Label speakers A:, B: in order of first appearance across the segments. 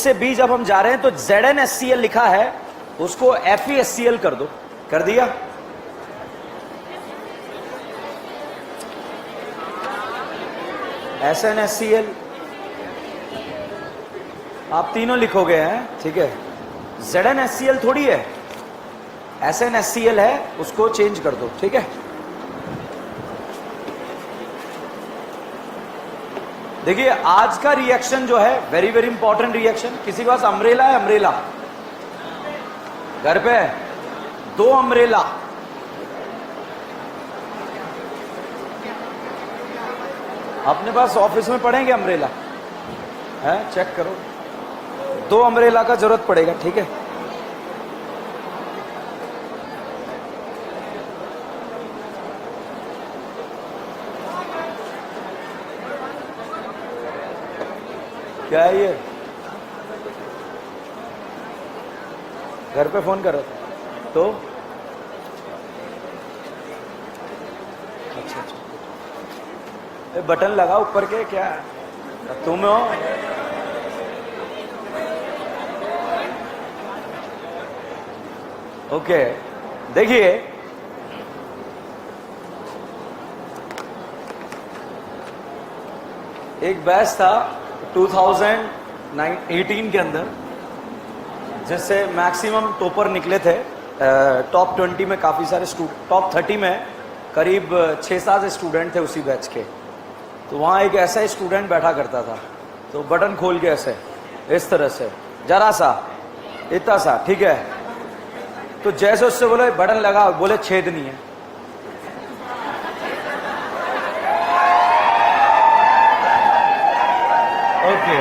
A: से B जब हम जा रहे हैं तो ZnHCl लिखा है, उसको FeHCl कर दो। कर दिया? SnHCl आप तीनों लिखोगे हैं, ठीक है। ZnHCl थोड़ी है, SnHCl है, उसको चेंज कर दो, ठीक है। देखिए आज का रिएक्शन जो है वेरी वेरी इंपॉर्टेंट रिएक्शन। किसी के पास अम्ब्रेला है? अम्ब्रेला घर पे है? 2 अम्ब्रेला। अपने पास ऑफिस में पड़ेंगे अम्ब्रेला है? चेक करो, 2 अम्ब्रेला का जरूरत पड़ेगा, ठीक है। क्या है ये? घर पे फोन कर रहा था तो अच्छा, बटन लगा ऊपर के, क्या तुम हो? ओके, देखिए एक बैच था 2018 के अंदर, जिससे मैक्सिमम टॉपर निकले थे। टॉप 20 में काफी सारे स्टूडेंट, टॉप 30 में करीब 6-7 स्टूडेंट थे उसी बैच के। तो वहाँ एक ऐसा स्टूडेंट बैठा करता था, तो बटन खोल के ऐसे इस तरह से जरा सा इतना सा, ठीक है। तो जैसे उससे बोले बटन लगा, बोले छेद नहीं है। ओके,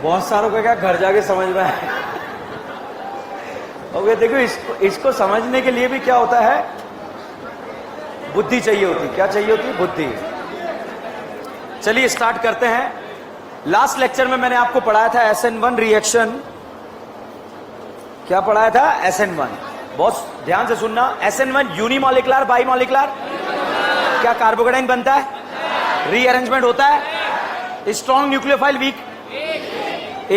A: बहुत सारों को क्या घर जाके समझ में आए। ओके, देखो इसको समझने के लिए भी क्या होता है, बुद्धि चाहिए होती। क्या चाहिए होती? बुद्धि। चलिए स्टार्ट करते हैं। लास्ट लेक्चर में मैंने आपको पढ़ाया था SN1 रिएक्शन। क्या पढ़ाया था? SN1। बहुत ध्यान से सुनना। SN1 unimolecular, बाईमॉलिकुलर? क्या कार्बोकेटाइन बनता है? रीअरेंजमेंट होता है? Strong nucleophile, weak?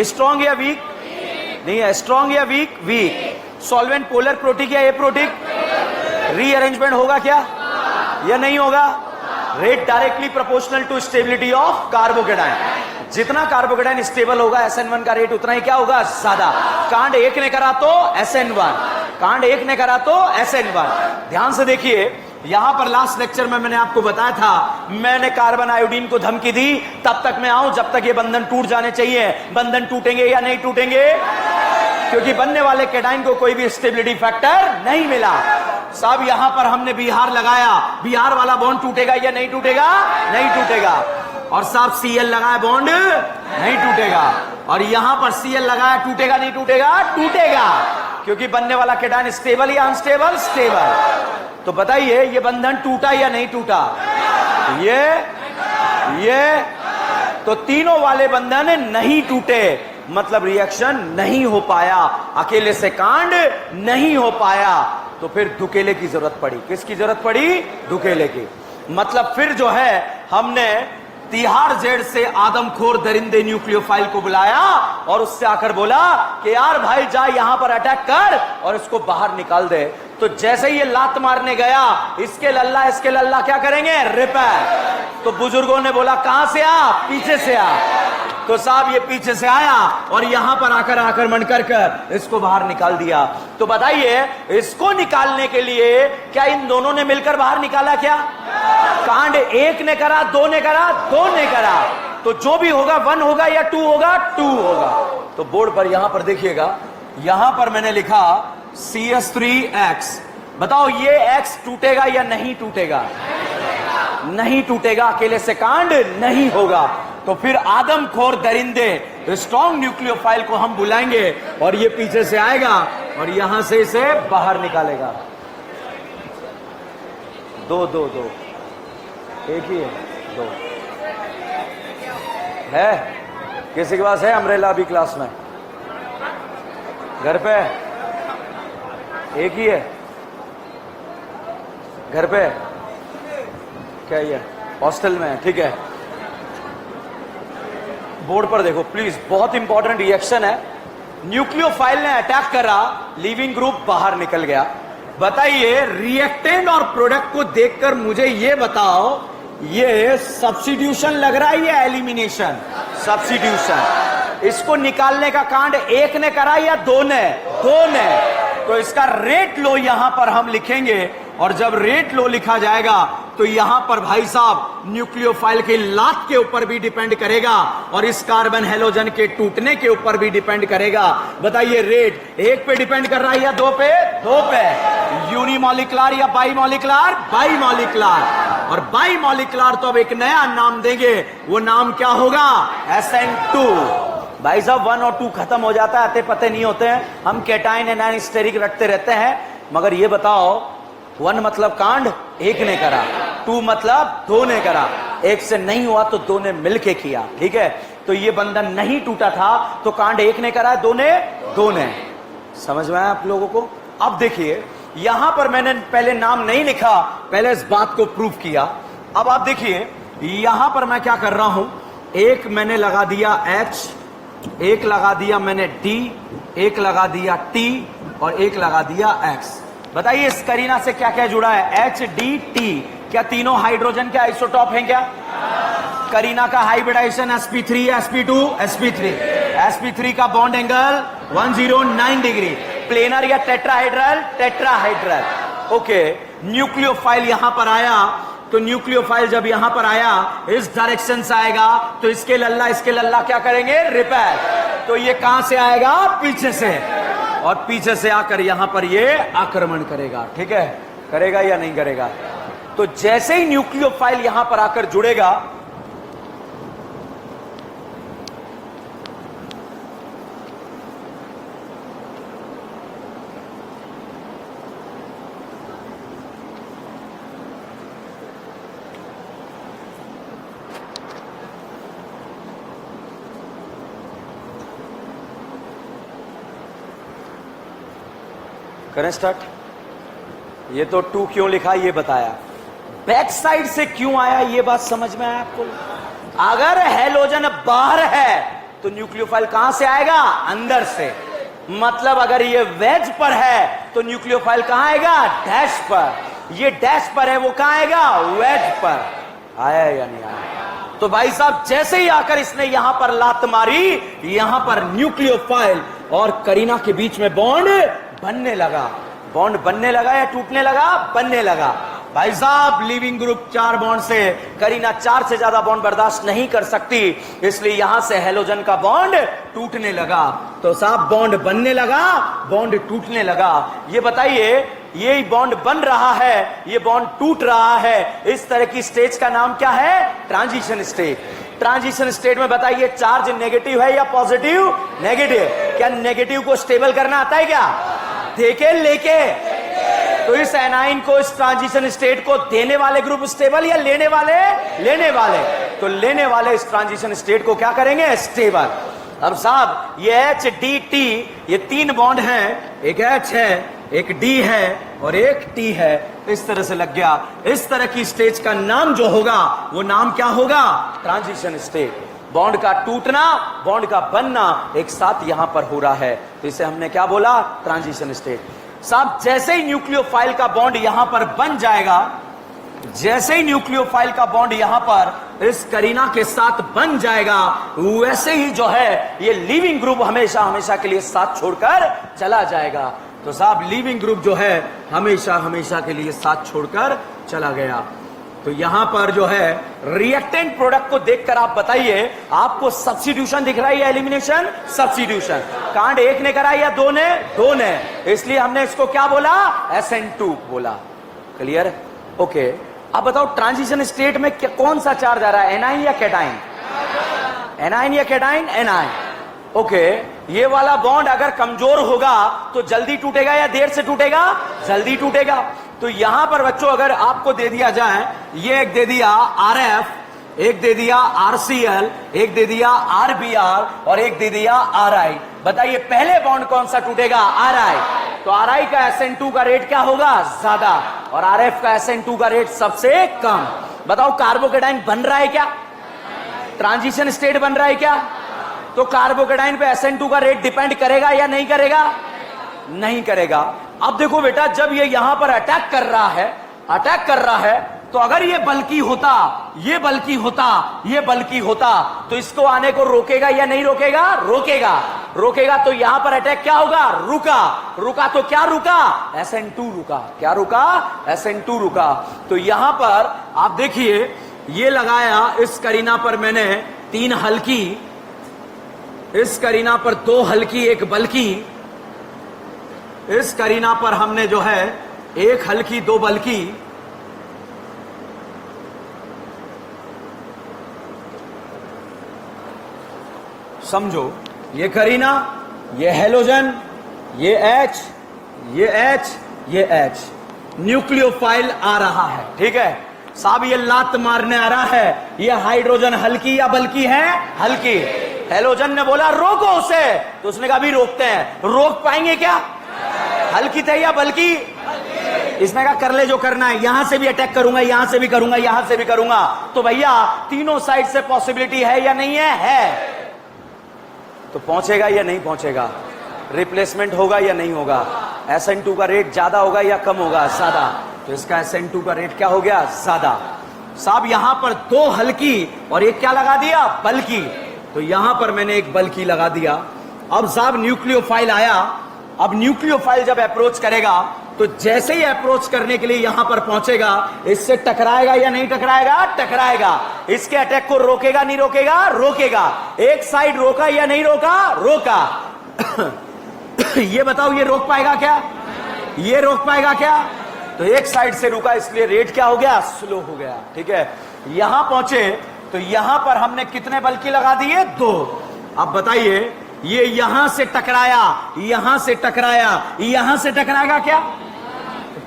A: स्ट्रॉन्ग या वीक? नहीं है, स्ट्रॉन्ग या weak? Weak. Solvent polar protic या एप्रोटिक? रीअरेंजमेंट होगा क्या या नहीं होगा? Rate directly proportional to stability of carbocation. जितना कार्बोकेटाइन स्टेबल होगा SN1 का रेट उतना ही क्या होगा? ज्यादा। कांड 1 ने करा तो SN1, कांड 1 ने करा तो SN1। ध्यान से देखिए, यहां पर लास्ट लेक्चर में मैंने आपको बताया था, मैंने कार्बन आयोडीन को धमकी दी तब तक मैं आऊं जब तक ये बंधन टूट जाने चाहिए। बंधन टूटेंगे या नहीं टूटेंगे? क्योंकि बनने वाले कैटाइन को कोई भी स्टेबिलिटी फैक्टर नहीं मिला। साहब यहां पर हमने बिहार लगाया, बिहार वाला बॉन्ड टूटेगा या नहीं टूटेगा? नहीं टूटेगा। और साहब Cl लगाया, बॉन्ड नहीं टूटेगा। और यहां पर Cl लगाया, टूटेगा नहीं टूटेगा? टूटेगा, क्योंकि बनने वाला कैटाइन स्टेबल या अनस्टेबल? स्टेबल। तो बताइए ये बंधन टूटा या नहीं टूटा? ये तो तीनों वाले बंधन नहीं टूटे, मतलब रिएक्शन नहीं हो पाया, अकेले से कांड नहीं हो पाया। तो फिर धुकेले की जरूरत पड़ी। किसकी जरूरत पड़ी? धुकेले की। मतलब फिर जो है हमने तिहाड़ जेड से आदमखोर दरिंदे न्यूक्लियोफाइल को बुलाया और उससे आकर बोला कि यार भाई जा यहां पर अटैक कर और इसको बाहर निकाल दे। तो जैसे ही ये लात मारने गया, इसके लल्ला क्या करेंगे? रिपेयर। तो बुजुर्गों ने बोला कहां से आ? पीछे से आ। तो साहब ये पीछे से आया और यहां पर आकर आक्रमण कर इसको बाहर निकाल दिया। तो बताइए इसको निकालने के लिए क्या इन दोनों ने मिलकर बाहर निकाला? क्या कांड 1 ने करा, 2 ने करा, 2 ने करा? तो जो भी होगा 1 होगा या 2 होगा? 2 होगा। तो बोर्ड पर यहां पर देखिएगा, यहां पर मैंने लिखा CH3X। बताओ ये X टूटेगा या नहीं टूटेगा? नहीं टूटेगा, अकेले से कांड नहीं होगा। तो फिर आदमखोर दरिंदे स्ट्रॉन्ग न्यूक्लियोफाइल को हम बुलाएंगे और ये पीछे से आएगा और यहां से इसे बाहर निकालेगा। 2 2 2 एक ही है, 2 है। किसी के पास है अम्ब्रेला अभी क्लास में? घर पे एक ही है घर पे? क्या ये हॉस्टल में है, ठीक है। बोर्ड पर देखो प्लीज, बहुत इंपॉर्टेंट रिएक्शन है। न्यूक्लियोफाइल ने अटैक करा, लिविंग ग्रुप बाहर निकल गया। बताइए रिएक्टेंट और प्रोडक्ट को देखकर मुझे ये बताओ, ये सब्स्टिट्यूशन लग रहा है या एलिमिनेशन? सब्स्टिट्यूशन। इसको निकालने का कांड एक ने करा या दो ने? दो ने। तो इसका रेट लो यहां पर हम लिखेंगे, और जब रेट लो लिखा जाएगा तो यहां पर भाई साहब न्यूक्लियोफाइल की लात के ऊपर भी डिपेंड करेगा और इस कार्बन हेलोजन के टूटने के ऊपर भी डिपेंड करेगा। बताइए रेट एक पे डिपेंड कर रहा है या दो पे? दो पे। यूनिमॉलिक्युलर या बाईमॉलिक्युलर? बाईमॉलिक्युलर। और बाईमॉलिक्युलर तो अब एक नया नाम देंगे, वो नाम क्या होगा? SN2। भाई साहब 1 और 2 खत्म हो जाता है, आते पते नहीं होते हैं, हम कैटाइन एनायन स्टेरिक रखते रहते हैं। मगर ये बताओ 1 मतलब कांड एक ने करा, 2 मतलब 2 ने करा, एक से नहीं हुआ तो 2 ने मिलके किया, ठीक है। तो ये बंधन नहीं टूटा था तो कांड एक ने करा है, 2 ने। समझ में आया आप लोगों को? अब देखिए यहां पर मैंने पहले नाम नहीं लिखा, पहले इस बात को प्रूव किया। अब आप देखिए यहां पर मैं क्या कर रहा हूं, एक मैंने लगा दिया H, एक लगा दिया मैंने D, एक लगा दिया T और एक लगा दिया X। बताइए इस करीना से क्या क्या जुड़ा है? HDT। क्या तीनों हाइड्रोजन के आइसोटॉप हैं क्या? करीना का hybridisation sp3 sp2 sp3। sp3 का बॉन्ड एंगल 109 डिग्री। प्लेनर या टेट्राहाइड्रल? टेट्राहाइड्रल। ओके, न्यूक्लियोफाइल यहां पर आया, तो न्यूक्लियोफाइल जब यहां पर आया इस डायरेक्शन से आएगा तो इसके लल्ला क्या करेंगे? रिपेल। तो ये कहां से आएगा? पीछे से, और पीछे से आकर यहां पर ये आक्रमण करेगा, ठीक है। करेगा या नहीं करेगा? तो जैसे ही न्यूक्लियोफाइल यहां पर आकर जुड़ेगा, करें स्टार्ट। ये तो 2 क्यों लिखा ये बताया, बैक साइड से क्यों आया ये बात समझ में आया आपको? अगर हेलोजन बाहर है तो न्यूक्लियोफाइल कहां से आएगा? अंदर से। मतलब अगर ये वेज पर है तो न्यूक्लियोफाइल कहां आएगा? डैश पर। ये डैश पर है, वो कहां आएगा? वेज पर। आया या नहीं आया? तो भाई साहब जैसे ही आकर इसने यहां पर लात मारी, यहां पर न्यूक्लियोफाइल और करीना के बीच में बॉन्ड बनने लगा। बॉन्ड बनने लगा या टूटने लगा? बनने लगा। भाई साहब लिविंग ग्रुप 4 बॉन्ड से, करीना 4 से ज्यादा बॉन्ड बर्दाश्त नहीं कर सकती, इसलिए यहां से हेलोजन का बॉन्ड टूटने लगा। तो साहब बॉन्ड बनने लगा, बॉन्ड टूटने लगा। ये बताइए ये बॉन्ड बन रहा है, ये बॉन्ड टूट रहा है, इस तरह की स्टेज का नाम क्या है? Transition stage. ट्रांजिशन स्टेट में बताइए चार्ज नेगेटिव है या पॉजिटिव? नेगेटिव। क्या नेगेटिव को स्टेबल करना आता है क्या? देके लेके। तो इस एनाइन को, इस ट्रांजिशन स्टेट को देने वाले ग्रुप स्टेबल या लेने वाले? लेने वाले। तो लेने वाले इस ट्रांजिशन स्टेट को क्या करेंगे? स्टेबल। अब साहब ये HDT, ये 3 बॉन्ड हैं, एक H है, एक D है और एक T है, इस तरह से लग गया। इस तरह की स्टेज का नाम जो होगा वो नाम क्या होगा? Transition state. बॉन्ड का टूटना, बॉन्ड का बनना एक साथ यहां पर हो रहा है, तो इसे हमने क्या बोला? Transition state. साहब जैसे ही न्यूक्लियोफाइल का बॉन्ड यहां पर बन जाएगा, जैसे ही न्यूक्लियोफाइल का बॉन्ड यहां पर इस करीना के साथ बन जाएगा, वैसे ही जो है ये लिविंग ग्रुप हमेशा हमेशा के लिए साथ छोड़कर चला जाएगा। तो साहब लिविंग ग्रुप जो है हमेशा हमेशा के लिए साथ छोड़कर चला गया। तो यहां पर जो है रिएक्टेंट प्रोडक्ट को देखकर आप बताइए, आपको सब्स्टिट्यूशन दिख रहा है या एलिमिनेशन? सब्स्टिट्यूशन। कांड एक ने करा या 2 ने? 2 ने। इसलिए हमने इसको क्या बोला? SN2 बोला। क्लियर? ओके। अब बताओ ट्रांजिशन स्टेट में कौन सा चार्ज आ रहा है? एनाइन या कैटाइन? एनाइन या कैटाइन? एनाइन। ओके, ये वाला बॉन्ड अगर कमजोर होगा तो जल्दी टूटेगा या देर से टूटेगा? जल्दी टूटेगा। तो यहां पर बच्चों अगर आपको दे दिया जाए, ये एक दे दिया RF, एक दे दिया RCl, एक दे दिया RBr और एक दे दिया RI। बताइए पहले बॉन्ड कौन सा टूटेगा? RI। तो RI का SN2 का रेट क्या होगा? ज्यादा, और RF का SN2 का रेट सबसे कम। बताओ कार्बोकेटाइन बन रहा है क्या? ट्रांजिशन स्टेट बन रहा है क्या? तो कार्बोकेटाइन पे SN2 का रेट डिपेंड करेगा या नहीं करेगा? नहीं करेगा। अब देखो बेटा, जब ये यहां पर अटैक कर रहा है, तो अगर ये बल्कि होता, ये बल्कि होता, तो इसको आने को रोकेगा या नहीं रोकेगा? रोकेगा। तो यहां पर अटैक क्या होगा? रुका। तो क्या रुका? SN2 रुका। क्या रुका? SN2 रुका। तो यहां पर आप देखिए, ये लगाया इस करीना पर मैंने 3 हल्की, इस करीना पर 2 हल्की 1 बल्कि, इस करीना पर हमने जो है 1 हल्की 2 बल्कि, समझो ये करीना, ये हेलोजन, ये H, ये H, न्यूक्लियोफाइल आ रहा है। ठीक है साहब, ये लात मारने आ रहा है। ये हाइड्रोजन हल्की या बल्कि है? हल्की। हेलोजन ने बोला रोको उसे, तो उसने कहा अभी रोकते हैं। रोक पाएंगे क्या? हल्की थे या बल्कि? इसने कहा कर ले जो करना है, यहां से भी अटैक करूंगा, यहां से भी करूंगा, यहां से भी करूंगा। तो भैया तीनों साइड से पॉसिबिलिटी है या नहीं है? तो पहुंचेगा या नहीं पहुंचेगा? रिप्लेसमेंट होगा या नहीं होगा? SN2 का रेट ज्यादा होगा या कम होगा? ज्यादा। तो इसका SN2 का रेट क्या हो गया? ज्यादा। साहब यहां पर 2 हल्की और एक क्या लगा दिया? बल्कि। तो यहां पर मैंने एक बल्कि लगा दिया। अब साहब न्यूक्लियोफाइल आया। अब न्यूक्लियोफाइल जब अप्रोच करेगा, तो जैसे ही अप्रोच करने के लिए यहां पर पहुंचेगा, इससे टकराएगा या नहीं टकराएगा? टकराएगा। इसके अटैक को रोकेगा नहीं रोकेगा? रोकेगा। एक साइड रोका या नहीं रोका? रोका। ये बताओ, ये रोक पाएगा क्या? ये रोक पाएगा क्या? तो एक साइड से रुका, इसलिए रेट क्या हो गया? स्लो हो गया। ठीक है, यहां पहुंचे तो यहां पर हमने कितने बल्कि लगा दिए? 2। अब बताइए, ये यहां से टकराया, यहां से टकराया, यहां से टकराएगा क्या?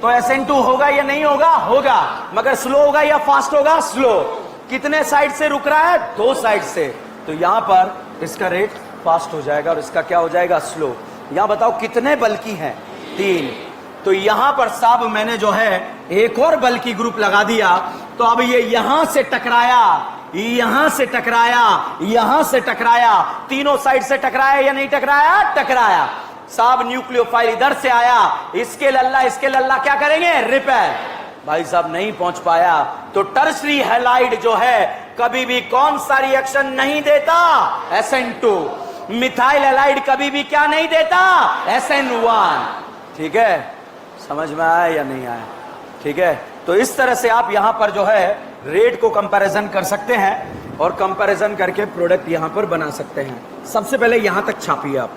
A: तो SN2 होगा या नहीं होगा? होगा। मगर स्लो होगा या फास्ट होगा? स्लो। कितने साइड से रुक रहा है? 2 साइड से। तो यहां पर इसका रेट फास्ट हो जाएगा और इसका क्या हो जाएगा? स्लो। यहां बताओ कितने बल्कि हैं? 3। तो यहां पर साहब मैंने जो है एक और बल्कि ग्रुप लगा दिया। तो अब ये यहां से टकराया, यहां से टकराया, यहां से टकराया, तीनों साइड से टकराया या नहीं टकराया? टकराया। साहब न्यूक्लियोफाइल इधर से आया, इसके लल्ला क्या करेंगे? रिपेल। भाई साहब नहीं पहुंच पाया। तो टर्शरी हैलाइड जो है कभी भी कौन सा रिएक्शन नहीं देता? SN2। मिथाइल हैलाइड कभी भी क्या नहीं देता? SN1। ठीक है, समझ में आया या नहीं आया? ठीक है, तो इस तरह से आप यहां पर जो है रेट को कंपैरिजन कर सकते हैं और कंपैरिजन करके प्रोडक्ट यहां पर बना सकते हैं। सबसे पहले यहां तक छापिए आप।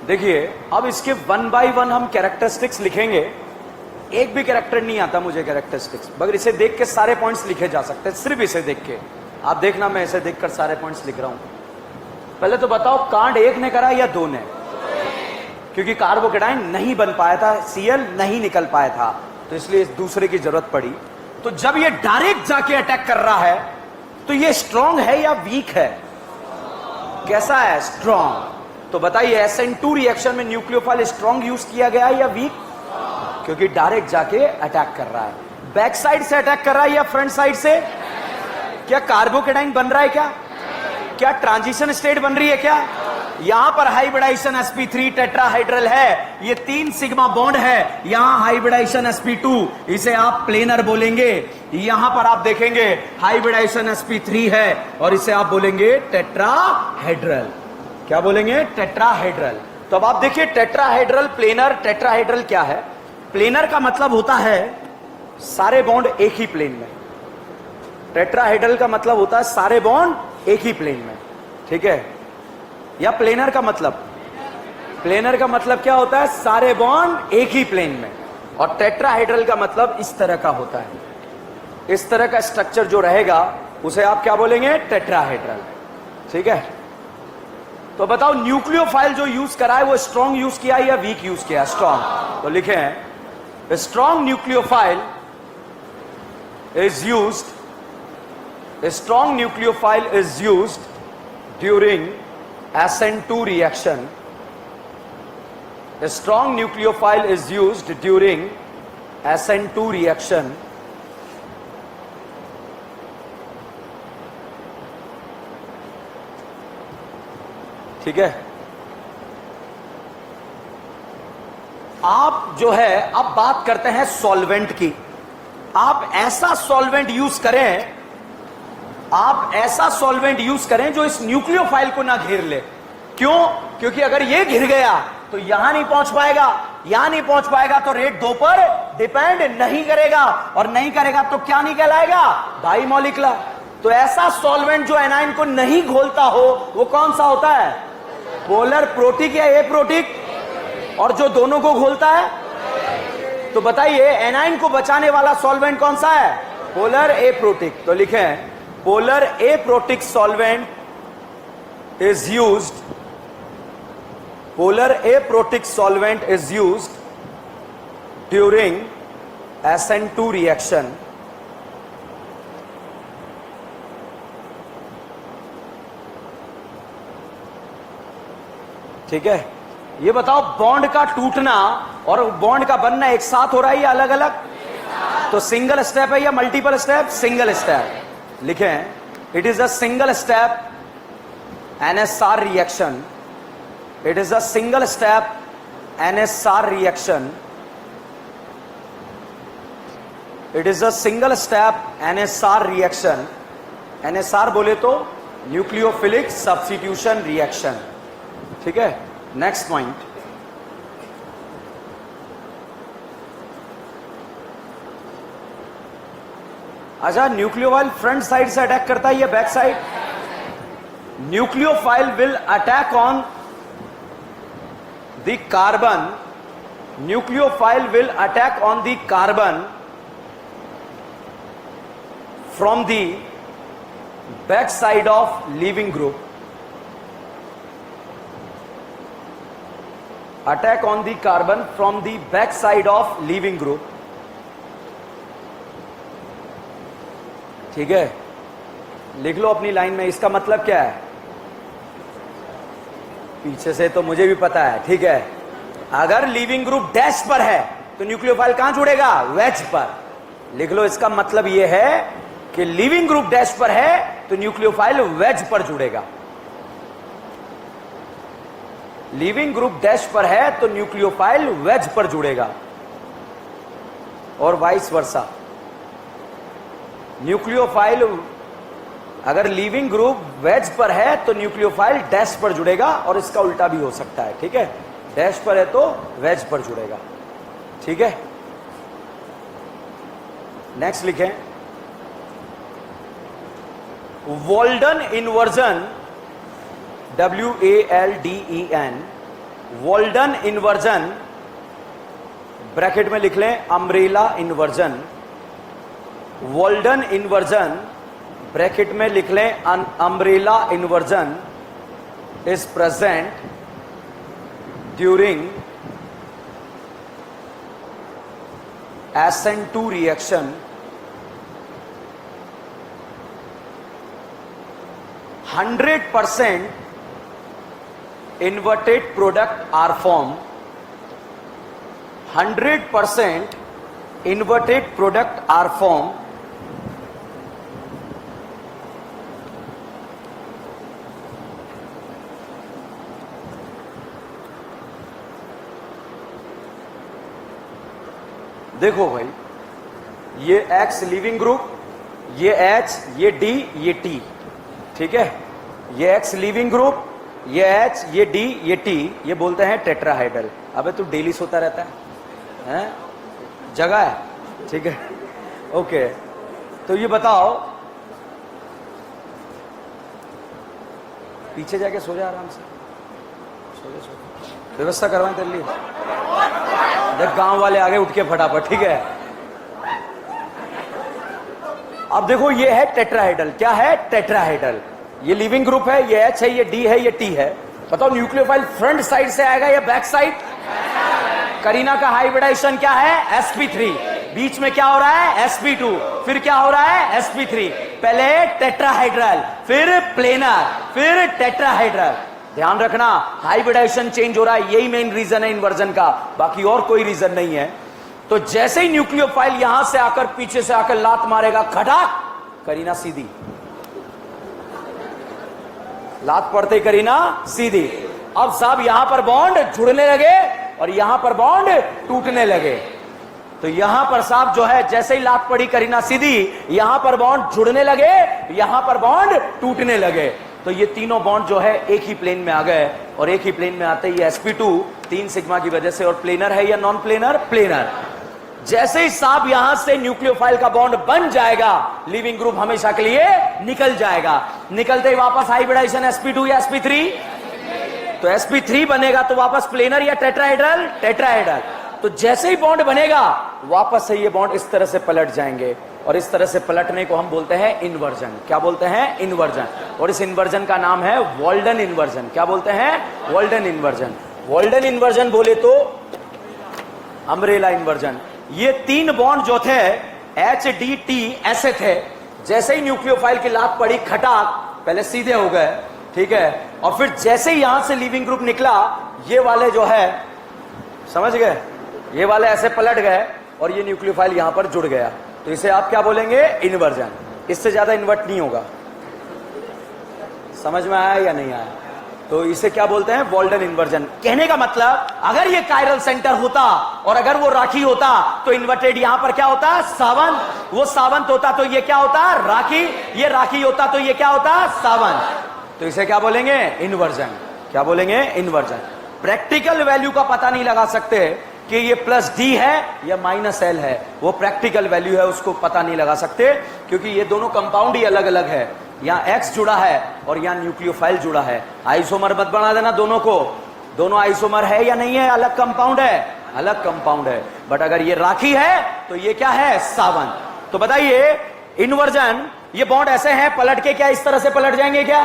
A: देखिए, अब इसके 1 बाय 1 हम कैरेक्टरिस्टिक्स लिखेंगे। एक भी कैरेक्टर नहीं आता मुझे कैरेक्टरिस्टिक्स, मगर इसे देख के सारे पॉइंट्स लिखे जा सकते हैं। सिर्फ इसे देख के आप देखना, मैं इसे देखकर सारे पॉइंट्स लिख रहा हूं। पहले तो बताओ, कांड 1 ने करा या 2 ने? क्योंकि कार्बोकेटाइन नहीं बन पाया था, Cl नहीं निकल पाया था, तो इसलिए इस दूसरे की जरूरत पड़ी। तो जब ये डायरेक्ट जाके अटैक कर रहा है, तो ये स्ट्रांग है या वीक है? कैसा है? स्ट्रांग। तो बताइए SN2 रिएक्शन में न्यूक्लियोफाइल स्ट्रांग यूज किया गया है या वीक? क्योंकि डायरेक्ट जाके अटैक कर रहा है। बैक साइड से अटैक कर रहा है या फ्रंट साइड से? क्या कार्बोकेटाइन बन रहा है क्या? क्या ट्रांजिशन स्टेट बन रही है क्या? यहां पर हाइब्रिडाइजेशन sp3 टेट्राहाइड्रल है, ये 3 सिग्मा बॉन्ड है। यहां हाइब्रिडाइजेशन sp2, इसे आप प्लेनर बोलेंगे। यहां पर आप देखेंगे हाइब्रिडाइजेशन sp3 है और इसे आप बोलेंगे टेट्राहाइड्रल। क्या बोलेंगे? टेट्राहाइड्रल। तो अब आप देखिए, टेट्राहाइड्रल, प्लेनर, टेट्राहाइड्रल क्या है? प्लेनर का मतलब होता है सारे बॉन्ड एक ही प्लेन में। टेट्राहाइड्रल का मतलब होता है सारे बॉन्ड एक ही प्लेन में। ठीक है, या प्लेनर का मतलब क्या होता है? सारे बॉन्ड एक ही प्लेन में। और टेट्राहाइड्रल का मतलब इस तरह का होता है। इस तरह का स्ट्रक्चर जो रहेगा उसे आप क्या बोलेंगे? टेट्राहाइड्रल। ठीक है, तो बताओ न्यूक्लियोफाइल जो यूज करा है वो स्ट्रॉन्ग यूज किया या वीक यूज किया? स्ट्रॉन्ग। तो लिखे हैं A strong nucleophile is used. A strong nucleophile is used during SN2 reaction. A strong nucleophile is used during SN2 reaction. ठीक है। आप जो है अब बात करते हैं सॉल्वेंट की। आप ऐसा सॉल्वेंट यूज करें, आप ऐसा सॉल्वेंट यूज करें जो इस न्यूक्लियोफाइल को ना घेर ले। क्यों? क्योंकि अगर ये घिर गया तो यहां नहीं पहुंच पाएगा, यहां नहीं पहुंच पाएगा तो रेट 2 पर डिपेंड नहीं करेगा, और नहीं करेगा तो क्या नहीं कहलाएगा? बाइमॉलिक्यूलर। तो ऐसा सॉल्वेंट जो एनाइन को नहीं घोलता हो वो कौन सा होता है? पोलर प्रोटिक या एप्रोटिक? और जो दोनों को घोलता है? तो बताइए एनाइन को बचाने वाला सॉल्वेंट कौन सा है? Polar aprotic. तो लिखें polar aprotic solvent is used, polar aprotic solvent is used during SN2 reaction. ठीक है। ये बताओ बॉन्ड का टूटना और बॉन्ड का बनना एक साथ हो रहा है या अलग अलग? तो सिंगल स्टेप है या मल्टीपल स्टेप? Single step. लिखें it is a single step NSR reaction. It is a single step NSR reaction. It is a single step NSR reaction. NSR बोले तो न्यूक्लियोफिलिक सब्स्टिट्यूशन रिएक्शन। ठीक है। Next point, अच्छा nucleophile front side से attack करता है या back side? Nucleophile will attack on the carbon. Nucleophile will attack on the carbon from the back side of leaving group. Attack on the carbon from the back side of leaving group. ठीक है, लिख लो अपनी line में। इसका मतलब क्या है? पीछे से तो मुझे भी पता है। ठीक है, अगर लीविंग ग्रुप डैश पर है तो न्यूक्लियोफाइल कहां जुड़ेगा? वेज पर। लिख लो इसका मतलब यह है कि लीविंग ग्रुप डैश पर है तो न्यूक्लियोफाइल वेज पर जुड़ेगा। लीविंग ग्रुप डैश पर है तो न्यूक्लियोफाइल वेज पर जुड़ेगा, और वाइस वर्सा। न्यूक्लियोफाइल अगर लीविंग ग्रुप वेज पर है तो न्यूक्लियोफाइल डैश पर जुड़ेगा, और इसका उल्टा भी हो सकता है। ठीक है, डैश पर है तो वेज पर जुड़ेगा। ठीक है, नेक्स्ट लिखें Walden inversion, WALDEN, Walden inversion, bracket में लिख लें umbrella inversion. Walden inversion bracket में लिख लें umbrella inversion is present during SN2 reaction. 100% inverted product are formed. 100% inverted product are formed. देखो भाई, ये X लीविंग ग्रुप, ये H, ये D, ये T। ठीक है, ये X लीविंग ग्रुप, ये H, ये D, ये T, ये बोलते हैं टेट्राहाइड्रल। अबे तू डेली सोता रहता है? जगह है? ठीक है, ओके। तो ये बताओ, पीछे जाके सो जा आराम से, सो जा, व्यवस्था करवाएं तेरे लिए। देख गांव वाले आगे उठ के फटाफट। ठीक है, अब देखो ये है टेट्राहाइड्रल। क्या है? टेट्राहाइड्रल। ये लिविंग ग्रुप है, ये H है, ये D है, ये T है। बताओ न्यूक्लियोफाइल फ्रंट साइड से आएगा या बैक साइड? करीना का हाइब्रिडाइजेशन क्या है? sp3। बीच में क्या हो रहा है? sp2। फिर क्या हो रहा है? sp3। पहले टेट्राहाइड्रल, फिर प्लेनर, फिर टेट्राहाइड्रल। ध्यान रखना, हाइब्रिडाइजेशन चेंज हो रहा है, यही मेन रीजन है इन्वर्जन का, बाकी और कोई रीजन नहीं है। तो जैसे ही न्यूक्लियोफाइल यहां से आकर पीछे से आकर लात मारेगा, खटाक, करीना सीधी, लात पड़ते करीना सीधी। अब साहब यहां पर बॉन्ड जुड़ने लगे और यहां पर बॉन्ड टूटने लगे। तो यहां पर साहब जो है, जैसे ही लात पड़ी करीना सीधी, यहां पर बॉन्ड जुड़ने लगे, यहां पर बॉन्ड टूटने लगे। तो ये तीनों बॉन्ड जो है एक ही प्लेन में आ गए, और एक ही प्लेन में आते ही sp2 3 सिग्मा की वजह से, और प्लेनर है या नॉन प्लेनर? प्लेनर। जैसे ही साहब यहां से न्यूक्लियोफाइल का बॉन्ड बन जाएगा, लिविंग ग्रुप हमेशा के लिए निकल जाएगा। निकलते ही वापस हाइब्रिडाइजेशन sp2 या sp3, तो sp3 बनेगा तो वापस प्लेनर या टेट्राहेड्रल? टेट्राहेड्रल। तो जैसे ही बॉन्ड बनेगा, वापस से ये बॉन्ड इस तरह से पलट जाएंगे, और इस तरह से पलटने को हम बोलते हैं इन्वर्जन। क्या बोलते हैं? इन्वर्जन। और इस इन्वर्जन का नाम है वॉल्डन इन्वर्जन। क्या बोलते हैं? Walden inversion. वॉल्डन इन्वर्जन बोले तो अम्ब्रेला इन्वर्जन। ये तीन बॉन्ड जो थे HDT ऐसे थे, जैसे ही न्यूक्लियोफाइल की लात पड़ी, खटाक, पहले सीधे हो गए, ठीक है, और फिर जैसे ही यहां से लिविंग ग्रुप निकला, ये वाले जो है, समझ गए, ये वाले ऐसे पलट गए और ये न्यूक्लियोफाइल यहां पर जुड़ गया। तो इसे आप क्या बोलेंगे? इन्वर्जन। इससे ज्यादा इन्वर्ट नहीं होगा। समझ में आया या नहीं आया? तो इसे क्या बोलते हैं? Walden inversion. कहने का मतलब, अगर ये कायरल सेंटर होता और अगर वो राखी होता, तो इन्वर्टेड यहां पर क्या होता? सावंत। वो सावंत होता तो ये क्या होता? राखी। ये राखी होता तो ये क्या होता? सावंत। तो इसे क्या बोलेंगे? इन्वर्जन। क्या बोलेंगे? इन्वर्जन। प्रैक्टिकल वैल्यू का पता नहीं लगा सकते कि ये +D है या -L है, वो प्रैक्टिकल वैल्यू है, उसको पता नहीं लगा सकते, क्योंकि ये दोनों कंपाउंड ही अलग अलग है। यहां X जुड़ा है और यहां न्यूक्लियोफाइल जुड़ा है। आइसोमर मत बना देना दोनों को, दोनों आइसोमर है या नहीं है? अलग कंपाउंड है, अलग कंपाउंड है। बट अगर ये राखी है तो ये क्या है? सावंत। तो बताइए, इन्वर्जन, ये बॉन्ड ऐसे हैं, पलट के क्या इस तरह से पलट जाएंगे क्या?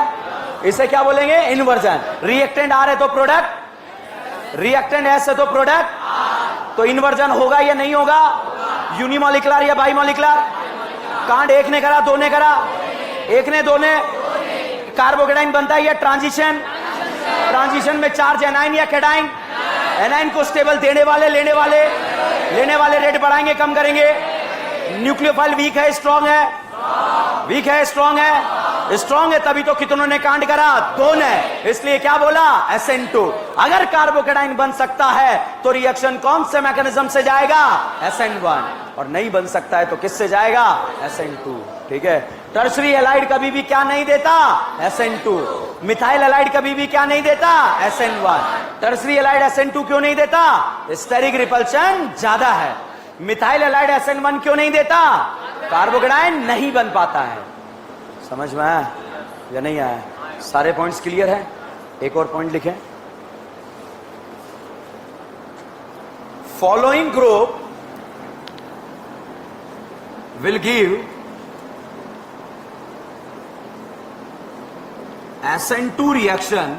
A: इसे क्या बोलेंगे? इन्वर्जन। रिएक्टेंट R है तो प्रोडक्ट, रिएक्टेंट S है तो प्रोडक्ट। तो इन्वर्जन होगा या नहीं होगा? यूनिमोलिकुलर या बाइमोलिकुलर? कांड एक ने करा, दो ने करा? एक ने, दो ने? कार्बोकेटाइन बनता है या ट्रांजिशन? ट्रांजिशन में चार्ज एनाइन या कैटाइन? एनाइन को स्टेबल देने वाले, लेने वाले? लेने वाले रेट बढ़ाएंगे, कम करेंगे? न्यूक्लियोफाइल वीक है, स्ट्रांग है? वीक है, स्ट्रांग है? स्ट्रांग है, तभी तो कितनों ने कांड करा? 2 ने। इसलिए क्या बोला? SN2। अगर कार्बोकेटाइन बन सकता है तो रिएक्शन कौन से मैकेनिज्म से जाएगा? SN1। और नहीं बन सकता है तो किससे जाएगा? SN2। ठीक है। टर्शरी एलाइड कभी भी क्या नहीं देता? SN2। मिथाइल एलाइड कभी भी क्या नहीं देता? SN1। टर्शरी एलाइड SN2 क्यों नहीं देता? स्टेरिक रिपल्शन ज्यादा है। मिथाइल एलाइड SN1 क्यों नहीं देता? कार्बोकेटाइन नहीं बन पाता है। समझ में आया या नहीं आया? सारे पॉइंट्स क्लियर हैं? एक और पॉइंट लिखें। Following group will give SN2 reaction.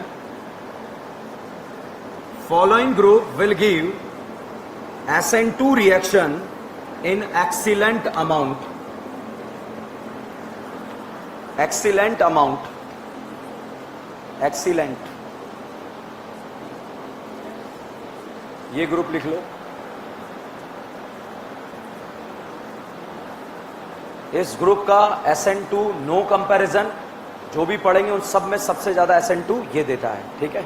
A: Following group will give SN2 reaction in excellent amount. Excellent amount. Excellent. ये ग्रुप लिख लो। इस ग्रुप का SN2 नो कंपैरिजन, जो भी पढ़ेंगे उन सब में सबसे ज्यादा SN2 ये देता है। ठीक है,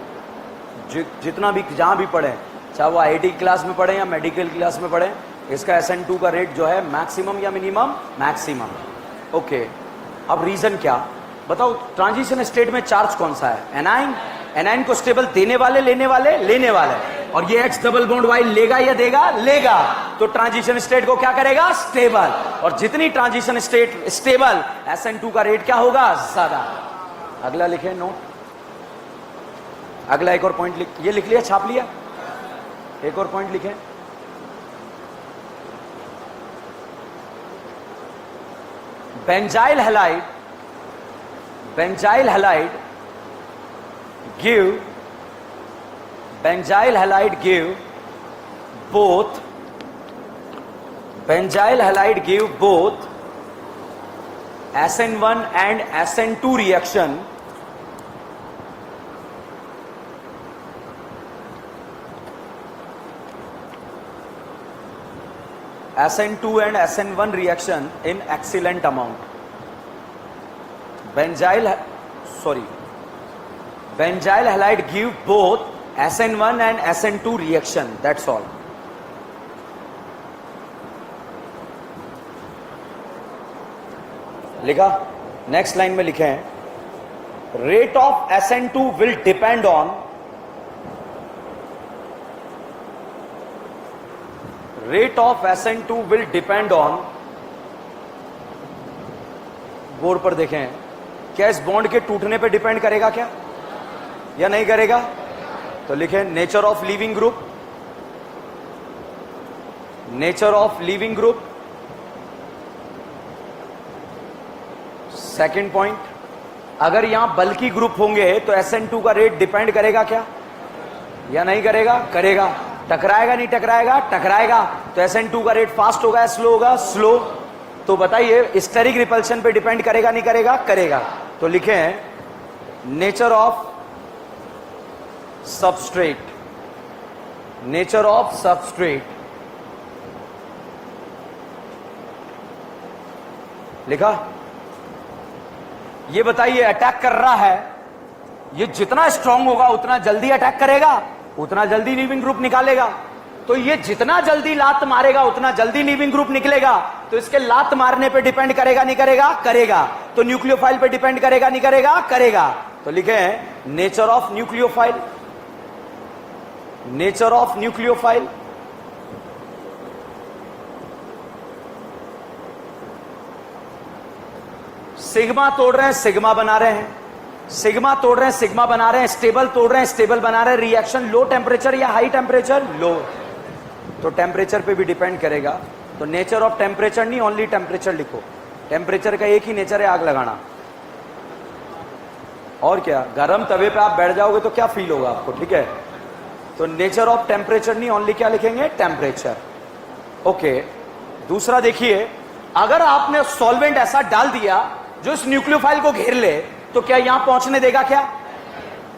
A: जितना भी जहां भी पढ़े, चाहे वो IIT क्लास में पढ़े या मेडिकल क्लास में पढ़े, इसका SN2 का रेट जो है मैक्सिमम या मिनिमम? मैक्सिमम। ओके, अब रीजन क्या बताओ? ट्रांजिशन स्टेट में चार्ज कौन सा है? एनाइन। एनाइन को स्टेबल देने वाले, लेने वाले? लेने वाले। और ये X डबल बॉन्ड Y लेगा या देगा? लेगा। तो ट्रांजिशन स्टेट को क्या करेगा? स्टेबल। और जितनी ट्रांजिशन स्टेट स्टेबल, SN2 का रेट क्या होगा? ज्यादा। अगला लिखे नोट। अगला एक और पॉइंट लिख, ये लिख लिया, छाप लिया? एक और पॉइंट लिखे। Benzyl halide, benzyl halide give, benzyl halide give both benzyl halide give both SN1 and SN2 reaction SN2 and SN1 reaction in excellent amount. Benzyl halide give both SN1 and SN2 reaction. That's all. लिखा. Next line में लिखे हैं rate of SN2 will depend on board पर देखें. क्या इस bond के टूटने पे डिपेंड करेगा क्या या नहीं करेगा? तो लिखें nature of leaving group. Second point, अगर यहां बल्कि ग्रुप होंगे तो SN2 का रेट डिपेंड करेगा क्या या नहीं करेगा? करेगा. टकराएगा नहीं टकराएगा? टकराएगा. तो SN2 का रेट फास्ट होगा या स्लो होगा? स्लो. तो बताइए स्टेरिक रिपल्शन पे डिपेंड करेगा नहीं करेगा? करेगा. तो लिखे हैं नेचर ऑफ सबस्ट्रेट. लिखा. ये बताइए अटैक कर रहा है, ये जितना स्ट्रांग होगा उतना जल्दी अटैक करेगा, उतना जल्दी लीविंग ग्रुप निकालेगा. तो ये जितना जल्दी लात मारेगा उतना जल्दी लीविंग ग्रुप निकलेगा. तो इसके लात मारने पे डिपेंड करेगा नहीं करेगा? करेगा. तो न्यूक्लियोफाइल पे डिपेंड करेगा नहीं करेगा? करेगा. तो लिखे हैं नेचर ऑफ न्यूक्लियोफाइल. सिग्मा तोड़ रहे हैं सिग्मा बना रहे हैं, सिग्मा तोड़ रहे हैं सिग्मा बना रहे हैं, स्टेबल तोड़ रहे हैं स्टेबल बना रहे हैं. रिएक्शन लो टेम्परेचर या हाई टेम्परेचर? लो. तो टेम्परेचर पे भी डिपेंड करेगा. तो नेचर ऑफ टेम्परेचर नहीं, ओनली टेम्परेचर लिखो. टेम्परेचर का एक ही नेचर है, आग लगाना. और क्या, गर्म तवे पे आप बैठ जाओगे तो क्या फील होगा आपको? ठीक है. तो नेचर ऑफ टेम्परेचर नहीं, ओनली क्या लिखेंगे? टेम्परेचर. ओके. दूसरा देखिए, अगर आपने सॉल्वेंट ऐसा डाल दिया जो इस न्यूक्लियोफाइल को घेर ले, तो क्या यहां पहुंचने देगा? क्या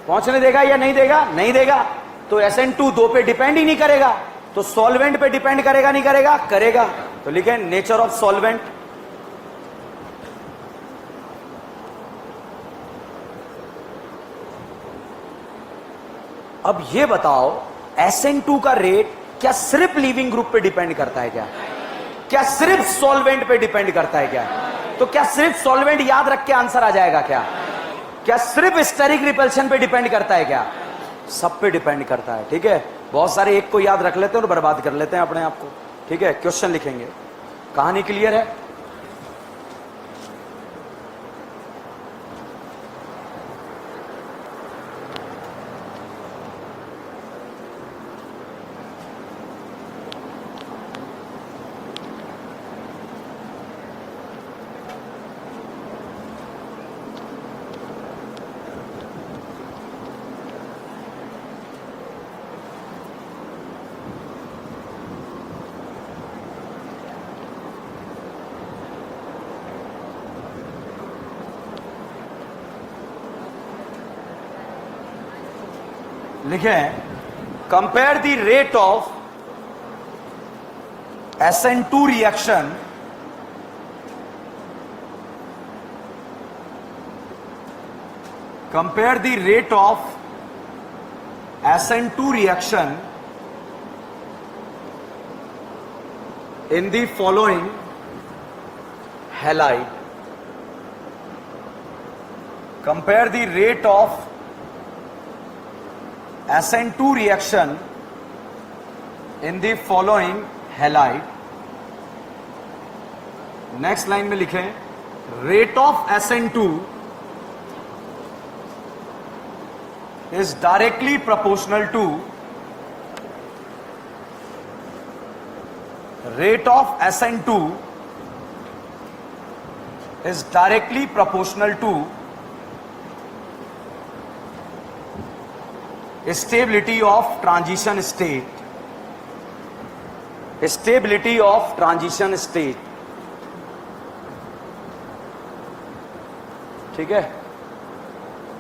A: पहुंचने देगा या नहीं देगा? नहीं देगा. तो SN2 2 पे डिपेंड ही नहीं करेगा. तो सॉल्वेंट पे डिपेंड करेगा नहीं करेगा? करेगा. तो लिखें नेचर ऑफ सॉल्वेंट. अब ये बताओ SN2 का रेट क्या सिर्फ लीविंग ग्रुप पे डिपेंड करता है क्या सिर्फ सॉल्वेंट पे डिपेंड करता है क्या? तो क्या सिर्फ सॉल्वेंट याद रख के आंसर आ जाएगा क्या सिर्फ स्टेरिक रिपल्शन पे डिपेंड करता है क्या? सब पे डिपेंड करता है. ठीक है. बहुत सारे एक को याद रख लेते हैं और बर्बाद कर लेते हैं अपने आप को. ठीक है. क्वेश्चन लिखेंगे. कहानी क्लियर है? लिखे compare the rate of SN2 reaction in the following halide. Compare the rate of SN2 reaction in the following halide. Next line में लिखें rate of SN2 is directly proportional to rate of SN2 is directly proportional to stability of transition state. Stability of transition state, ठीक है।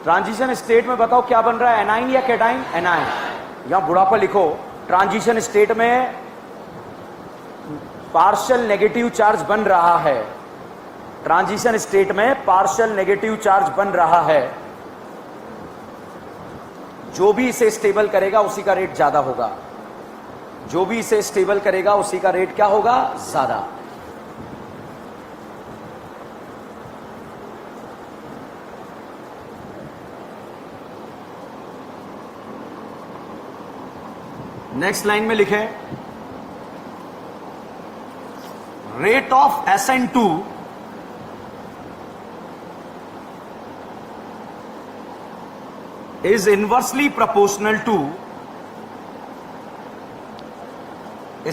A: Transition state में बताओ क्या बन रहा है, एनाइन या कैटाइन? एनाइन। यहां बुढ़ापा लिखो, ट्रांजिशन स्टेट में पार्शियल नेगेटिव चार्ज बन रहा है, ट्रांजिशन स्टेट में पार्शियल नेगेटिव चार्ज बन रहा है। जो भी इसे स्टेबल करेगा उसी का रेट ज्यादा होगा, जो भी इसे स्टेबल करेगा उसी का रेट क्या होगा, ज्यादा। नेक्स्ट लाइन में लिखें, rate of SN2 is inversely proportional to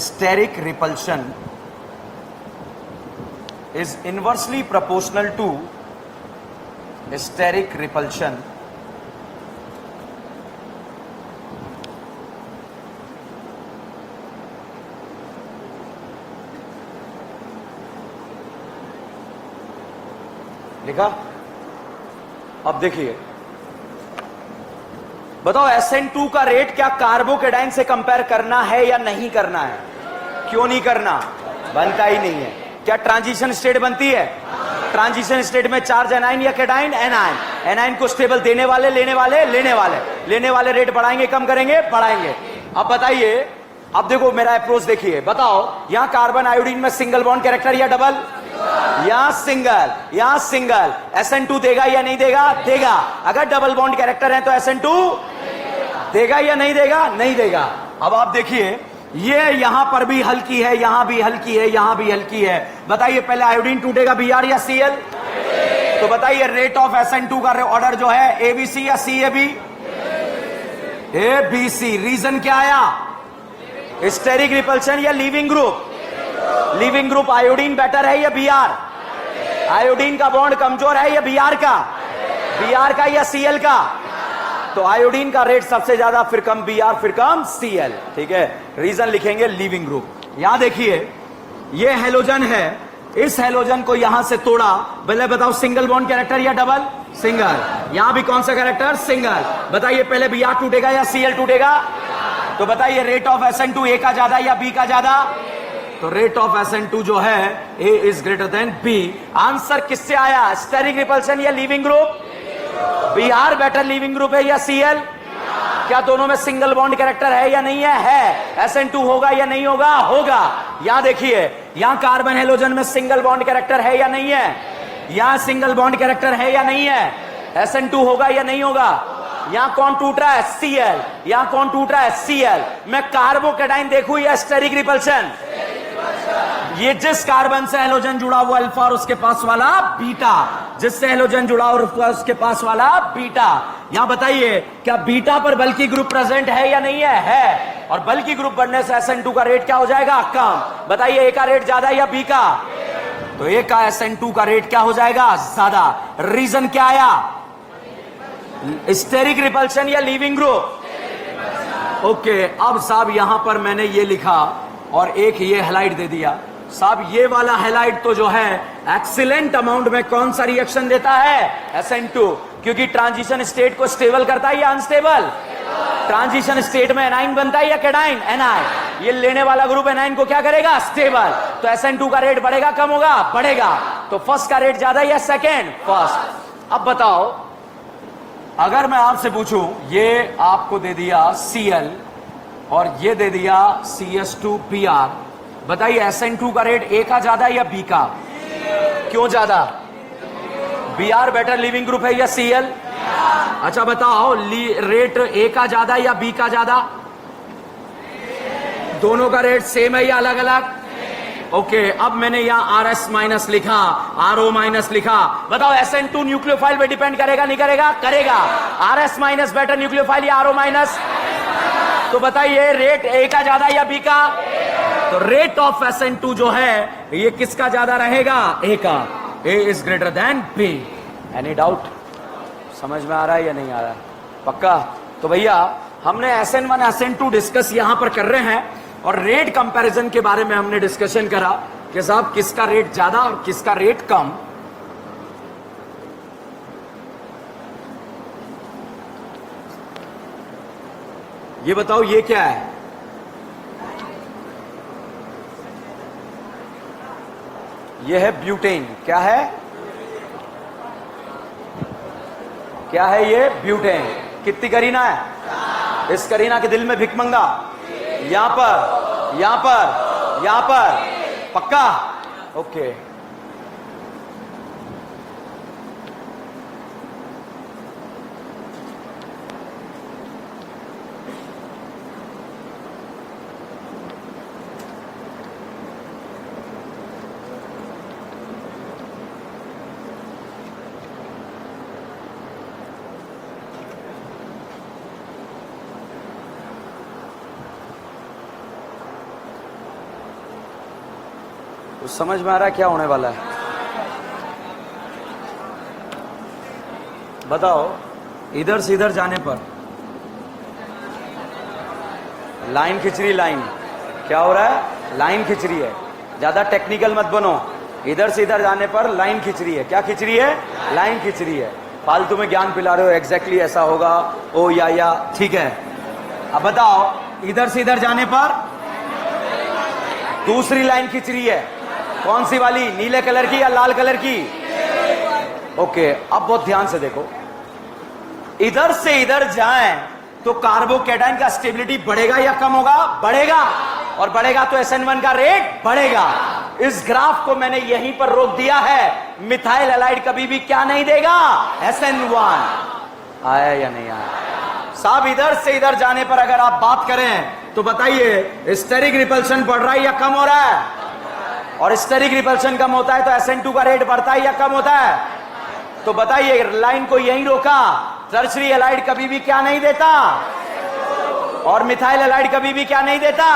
A: steric repulsion, is inversely proportional to steric repulsion लिखा। अब देखिए, बताओ SN2 का रेट क्या कार्बोकेटाइन से कंपेयर करना है या नहीं करना है? क्यों नहीं करना? बनता ही नहीं है। क्या ट्रांजिशन स्टेट बनती है? ट्रांजिशन स्टेट में चार्ज एनाइन या कैटाइन? एनाइन। एनाइन को स्टेबल देने वाले, लेने वाले, लेने वाले रेट बढ़ाएंगे, कम करेंगे, बढ़ाएंगे। अब बताइए, अब देखो मेरा अप्रोच देखिए, बताओ यहां कार्बन आयोडीन में सिंगल बॉन्ड कैरेक्टर या डबल? यहां सिंगल, यहां सिंगल। SN2 देगा या नहीं देगा? देगा। अगर डबल बॉन्ड कैरेक्टर है तो SN2 देगा या नहीं देगा? नहीं देगा। अब आप देखिए, ये यहां पर भी हल्की है, यहां भी हल्की है, यहां भी हल्की है। बताइए पहले आयोडीन टूटेगा Br या Cl? तो बताइए रेट ऑफ SN2 का ऑर्डर जो है ABC या CAB? ABC। रीजन क्या आया? स्टेरिक रिपल्शन या leaving group? Leaving group iodine better है या Br? आयोडीन का बॉन्ड कमजोर है या Br का? Br का या Cl का? तो आयोडीन का रेट सबसे ज्यादा, फिर कम Br, फिर कम Cl, ठीक है। रीजन लिखेंगे लीविंग ग्रुप। यहां देखिए, ये हेलोजन है, इस हेलोजन को यहां से तोड़ा, पहले बताओ सिंगल बॉन्ड कैरेक्टर या डबल? सिंगल। यहां भी कौन सा कैरेक्टर? सिंगल। बताइए पहले Br टूटेगा या Cl टूटेगा? तो बताइए रेट ऑफ SN2 A का ज्यादा या B का ज्यादा? तो रेट ऑफ SN2 जो है A is greater than B। Answer किससे आया? स्टेरिक रिपल्शन या leaving group? Br better leaving group है या Cl? क्या दोनों में सिंगल बॉन्ड कैरेक्टर है या नहीं है? है। SN2 होगा या नहीं होगा? होगा। यहां देखिए, यहां कार्बन हेलोजन में सिंगल बॉन्ड कैरेक्टर है या नहीं है? यहां सिंगल बॉन्ड कैरेक्टर है या नहीं है? SN2 होगा या नहीं होगा? यहां कौन टूट रहा है? Cl। यहां कौन टूट रहा है? Cl। मैं कार्बोकेटाइन देखूं या स्टेरिक रिपल्शन? ये जिस कार्बन से हेलोजन जुड़ा हुआ अल्फा और उसके पास वाला बीटा, जिससे हेलोजन जुड़ा हुआ उसके पास वाला बीटा। यहां बताइए, क्या बीटा पर बल्कि ग्रुप प्रेजेंट है या नहीं है? है। और बल्कि ग्रुप बनने से SN2 का रेट क्या हो जाएगा? कम। बताइए A का रेट ज्यादा या B का? तो A का SN2 का रेट क्या हो जाएगा? ज्यादा। रीजन क्या आया? स्टेरिक रिपल्शन या लीविंग ग्रुप? ओके। अब साहब यहां पर मैंने ये लिखा और एक ये हाइलाइट दे दिया। साहब ये वाला हाइलाइट तो जो है एक्सीलेंट अमाउंट में कौन सा रिएक्शन देता है? SN2। क्योंकि ट्रांजिशन स्टेट को स्टेबल करता है या अनस्टेबल? ट्रांजिशन स्टेट में एनाइन बनता है या कैटाइन? एनाइन। ये लेने वाला ग्रुप एनाइन को क्या करेगा? स्टेबल। तो SN2 का रेट बढ़ेगा, कम होगा? बढ़ेगा। तो फर्स्ट का रेट ज्यादा या सेकेंड? फर्स्ट। अब बताओ, अगर मैं आपसे पूछूं, ये आपको दे दिया Cl और ये दे दिया CS2Br, बताइए SN2 का रेट A का ज्यादा या B का? क्यों ज्यादा? Br बेटर लिविंग ग्रुप है या Cl? अच्छा बताओ, रेट A का ज्यादा या B का ज्यादा? दोनों का रेट सेम है या अलग अलग? ओके। अब मैंने यहां RS माइनस लिखा, RO माइनस लिखा। बताओ SN2 न्यूक्लियोफाइल पे डिपेंड करेगा नहीं करेगा? करेगा। RS माइनस बेटर न्यूक्लियोफाइल या RO माइनस? तो बताइए रेट A का ज्यादा या B का? तो रेट ऑफ SN2 जो है ये किसका ज्यादा रहेगा? A का। A is greater than B। Any doubt? समझ में आ रहा है या नहीं आ रहा है? पक्का? तो भैया हमने SN1 SN2 डिस्कस यहां पर कर रहे हैं और रेट कंपैरिजन के बारे में हमने डिस्कशन करा कि साहब किसका रेट ज्यादा और किसका रेट कम। ये बताओ ये क्या है? ये है ब्यूटेन। क्या है? क्या है ये? ब्यूटेन। कितनी करीना है? इस करीना के दिल में भिकमंगा यहां पर, यहां पर, यहां पर। पक्का? ओके। तो समझ में आ रहा है क्या होने वाला है? बताओ। इधर से इधर जाने पर लाइन खिंच रही, लाइन क्या हो रहा है? लाइन खिंच रही है। ज्यादा टेक्निकल मत बनो। इधर से इधर जाने पर लाइन खिंच रही है। क्या खिंच रही है? लाइन खिंच रही है। फालतू में ज्ञान पिला रहे हो। एग्जैक्टली ऐसा होगा। ओ या ठीक है। अब बताओ, इधर से इधर जाने पर दूसरी लाइन खिंच रही है। कौन सी वाली? नीले कलर की या लाल कलर की? ओके। अब बहुत ध्यान से देखो। इधर से इधर जाएं तो कार्बोकैटायन का स्टेबिलिटी बढ़ेगा या कम होगा? बढ़ेगा। और बढ़ेगा तो SN1 का रेट बढ़ेगा। इस ग्राफ को मैंने यहीं पर रोक दिया है। मिथाइल हैलाइड कभी भी क्या नहीं देगा? SN1। आया या नहीं आया? साहब इधर से इधर जाने पर अगर आप बात करें तो बताइए, स्टेरिक रिपल्शन बढ़ रहा है या कम हो रहा है? और स्टेरिक रिपल्शन कम होता है तो SN2 का रेट बढ़ता है या कम होता है? तो बताइए, लाइन को यहीं रोका। टर्शरी हैलाइड कभी भी क्या नहीं देता? और मिथाइल हैलाइड कभी भी क्या नहीं देता?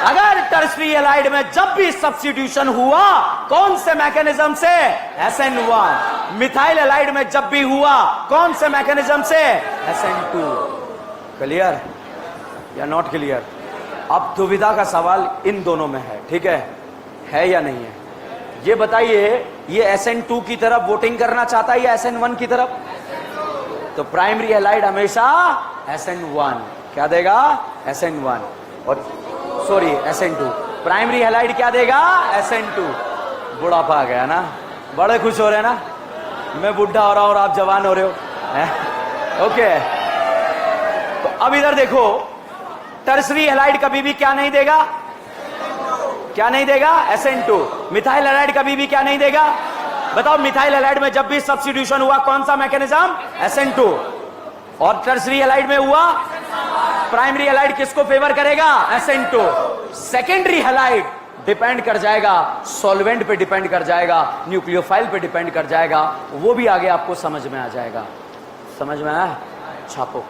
A: अगर टर्शरी हैलाइड में जब भी सब्स्टिट्यूशन हुआ, कौन से मैकेनिज्म से? SN1। मिथाइल हैलाइड में जब भी हुआ, कौन से मैकेनिज्म से? SN2। क्लियर या नॉट क्लियर? अब दुविधा का सवाल इन दोनों में है। ठीक है या नहीं है? ये बताइए, ये SN2 की तरफ वोटिंग करना चाहता है या SN1 की तरफ? तो प्राइमरी हैलाइड हमेशा SN1 क्या देगा? SN1। और सॉरी SN2। प्राइमरी हैलाइड क्या देगा? SN2। बुढ़ापा आ गया ना? बड़े खुश हो रहे हैं ना? मैं बुढ़ा हो रहा हूं और आप जवान हो रहे हो। ओके। तो अब इधर देखो, टर्शरी हैलाइड कभी भी क्या नहीं देगा? क्या नहीं देगा? SN2। मिथाइल हैलाइड कभी भी क्या नहीं देगा? बताओ, मिथाइल हैलाइड में जब भी सब्स्टिट्यूशन हुआ, कौन सा मैकेनिज्म? SN2। और टर्शरी हैलाइड में हुआ, प्राइमरी हैलाइड किसको फेवर करेगा? SN2। सेकेंडरी हैलाइड डिपेंड कर जाएगा, सॉल्वेंट पे डिपेंड कर जाएगा, न्यूक्लियोफाइल पे डिपेंड कर जाएगा। वो भी आगे आपको समझ में आ जाएगा। समझ में आया? छापो।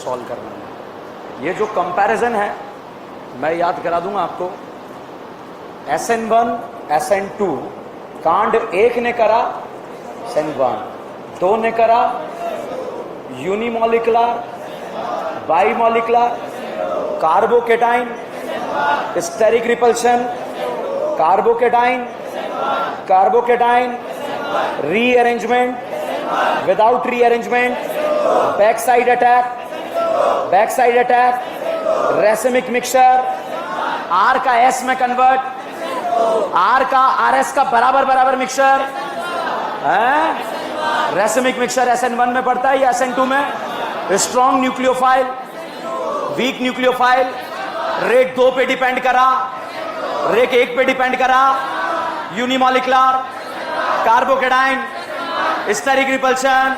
A: सॉल्व करना है। ये जो कंपैरिजन है मैं याद करा दूंगा आपको। SN1 SN2 कांड 1 ने करा, SN1 2 ने करा unimolecular, bimolecular, carbocation, steric repulsion, carbocation, carbocation, rearrangement, without rearrangement, back side attack, racemic mixture, R का S में कन्वर्ट, R का RS का बराबर मिक्सचर है। रेसिमिक मिक्सचर SN1 में पड़ता है या SN2 में। Strong nucleophile, weak nucleophile, rate 2 पे डिपेंड करा, रेट 1 पे डिपेंड करा, unimolecular, carbocation, steric repulsion,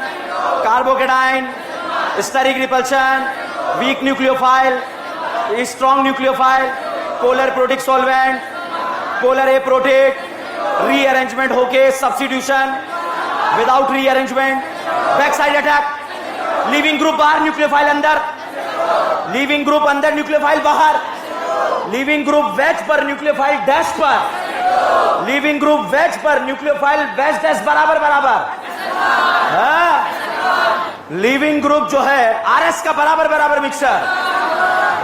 A: carbocation, steric repulsion, weak nucleophile, strong nucleophile, polar protic solvent, polar aprotic, rearrangement होके substitution, without rearrangement, back side attack, leaving group बाहर, nucleophile अंदर, leaving group अंदर, nucleophile बाहर, leaving group wedge पर, nucleophile dash पर, leaving group wedge पर, nucleophile wedge dash बराबर। Leaving group जो है RS का बराबर mixture,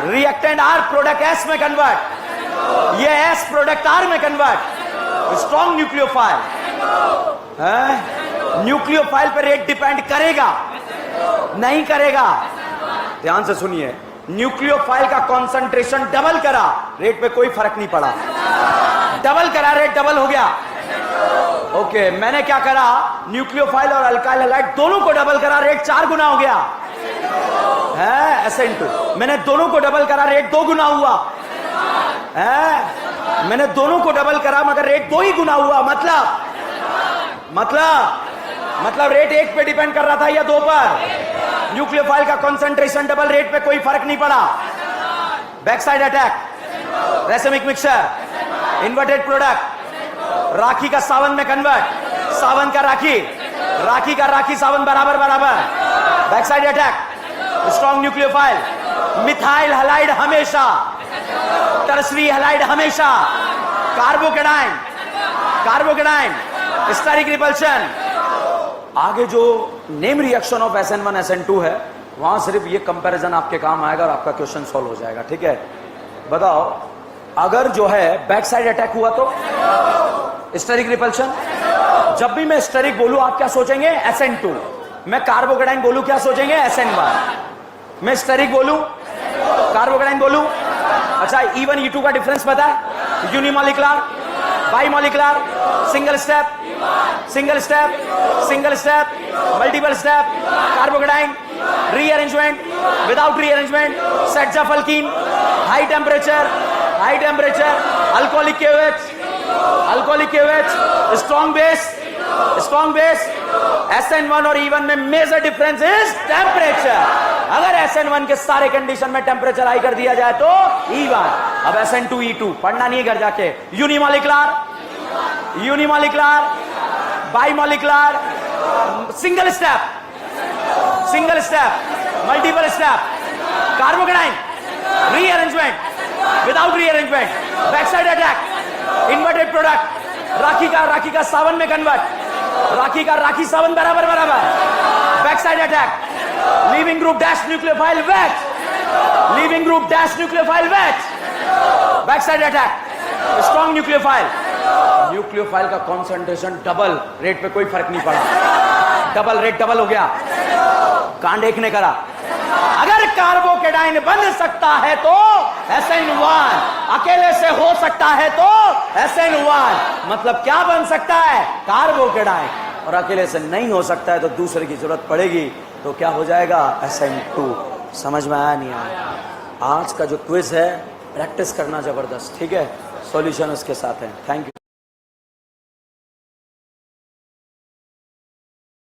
A: reactant R product S में कन्वर्ट, ये S प्रोडक्ट R में कन्वर्ट, स्ट्रॉन्ग न्यूक्लियोफाइल है। न्यूक्लियोफाइल पर रेट डिपेंड करेगा नहीं करेगा? ध्यान से सुनिए, न्यूक्लियोफाइल का कंसंट्रेशन डबल करा, रेट पे कोई फर्क नहीं पड़ा। डबल करा, रेट डबल हो गया। ओके, मैंने क्या करा, न्यूक्लियोफाइल और अल्काइल हैलाइड दोनों को डबल करा, रेट 4 गुना हो गया है। SN2 मैंने दोनों को डबल करा, रेट 2 गुना हुआ है। मैंने दोनों को डबल करा मगर रेट 2 ही गुना हुआ। मतलब रेट 1 पे डिपेंड कर रहा था या 2 पर। न्यूक्लियोफाइल का कंसंट्रेशन डबल, रेट पे कोई फर्क नहीं पड़ा। Back side attack, racemic mixture, inverted product, राखी का सावन में कन्वर्ट, सावन का राखी का राखी सावन बराबर। Back side attack, strong nucleophile, methyl halide हमेशा, टर्सरी हैलाइड हमेशा, कार्बोकेटाइन, स्टेरिक रिपल्शन। आगे जो name reaction of SN1 SN2 है वहां सिर्फ ये कंपैरिजन आपके काम आएगा और आपका क्वेश्चन सॉल्व हो जाएगा। ठीक है, बताओ अगर जो है बैक साइड अटैक हुआ तो स्टेरिक रिपल्शन। जब भी मैं स्टेरिक बोलूं आप क्या सोचेंगे? SN2। मैं कार्बोकेटाइन बोलूं क्या सोचेंगे? SN1। मैं स्टेरिक बोलूं, कार्बोकेटाइन बोलूं, अच्छा E1 E2 का डिफरेंस पता है? Unimolecular, bimolecular, single step, multiple step, carbocation, rearrangement, without rearrangement, sets of alkyne, high temperature, alcoholic KOH, strong base. SN1 और E1 में मेजर डिफरेंस इज टेम्परेचर। अगर SN1 के सारे कंडीशन में टेम्परेचर हाई कर दिया जाए तो E1। अब SN2 E2 पढ़ना नहीं घर जाके। Unimolecular, bimolecular, single step, multiple step, carbocation, rearrangement, without rearrangement, back side attack, inverted product, राखी का सावन में कन्वर्ट, राखी सावन बराबर। Back side attack, leaving group dash nucleophile wedge, back side attack, strong nucleophile का कंसंट्रेशन डबल, रेट पे कोई फर्क नहीं पड़ा। रेट डबल हो गया। कांड 1 ने करा। अगर कार्बोकेटाइन बन सकता है तो SN1, अकेले से हो सकता है तो SN1। मतलब क्या बन सकता है? कार्बोकेटाइन। और अकेले से नहीं हो सकता है तो दूसरे की जरूरत पड़ेगी, तो क्या हो जाएगा? SN2। समझ में आया नहीं आया? आज का जो क्विज है प्रैक्टिस करना जबरदस्त। ठीक है, सॉल्यूशन उसके साथ है। Thank you.